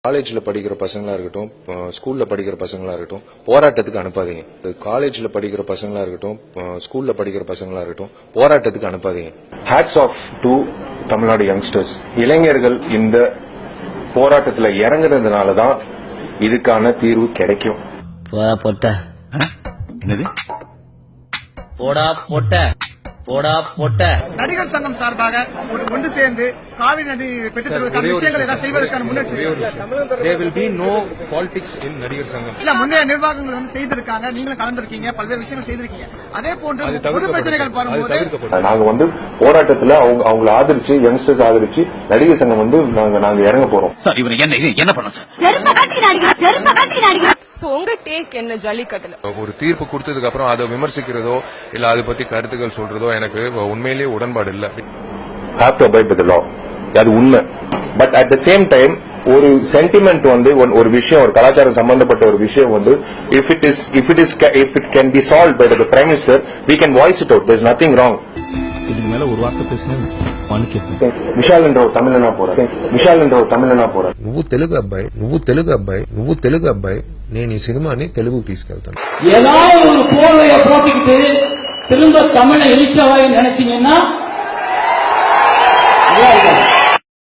காலேஜ்ல படிக்கிற பசங்களா இருக்கட்டும், ஸ்கூல்ல படிக்கிற பசங்களா இருக்கட்டும், போராட்டத்துக்கு அனுப்பாதீங்க. காலேஜ்ல படிக்கிற பசங்களா இருக்கட்டும், ஸ்கூல்ல படிக்கிற பசங்களா இருக்கட்டும், போராட்டத்துக்கு அனுப்பாதீங்க. Hats off to Tamil Nadu youngsters. இளைஞர்கள் இந்த போராட்டத்துல இறங்குறதுனால தான் இதுக்கான தீர்வு கிடைக்கும். நடிகர் சங்கம் சார்பாக ஒன்று சேர்ந்து காவிரி நதி பெற்றுத்தருவதற்கான விஷயங்கள் ஏதாவது செய்வதற்கான முன்னெச்சரிக்கை இல்ல முந்தைய நிர்வாகங்கள் வந்து செய்திருக்காங்க, நீங்களும் கலந்திருக்கீங்க, பல்வேறு விஷயங்கள் செய்திருக்கீங்க. அதே போன்று பொது பிரச்சனைகள் வரும்போது நாங்க வந்து போராட்டத்துல அவங்களை ஆதரிச்சு யங்ஸ்டர்ஸ் ஆதரிச்சு நடிகர் சங்கம் வந்து நாங்க இறங்க போறோம். சார் இவரு என்ன பண்ணணும் சார்? உங்க டேக் என்ன ஜல்லிக்கட்டுல? ஒரு தீர்ப்பு கொடுத்ததுக்கு அப்புறம் அதை விமர்சிக்கிறதோ இல்ல அதை பத்தி கருத்துக்கள் சொல்றதோ எனக்கு உண்மையிலேயே உடன்பாடு இல்ல. Have to abide by the law. அது உண்மை. But at the same time ஒரு சென்டிமெண்ட் வந்து ஒரு விஷயம், ஒரு கலாச்சாரம் சம்பந்தப்பட்ட ஒரு விஷயம் வந்து if it can be solved by the prime minister, we can voice it out. There is nothing wrong. இதுக்கு மேல ஒரு வார்த்தை பேசினா விஷால் என்ற ஒரு தமிழனா போற నువ్వు తెలుగు అబ్బాయి నేను ఈ సినిమాని తెలుగు తీసుకెళ్తాను. ஏதாவது ஒரு போர்வைய போட்டுக்கிட்டு திரும்ப தமிழை இழிச்சவாய் நினைச்சீங்கன்னா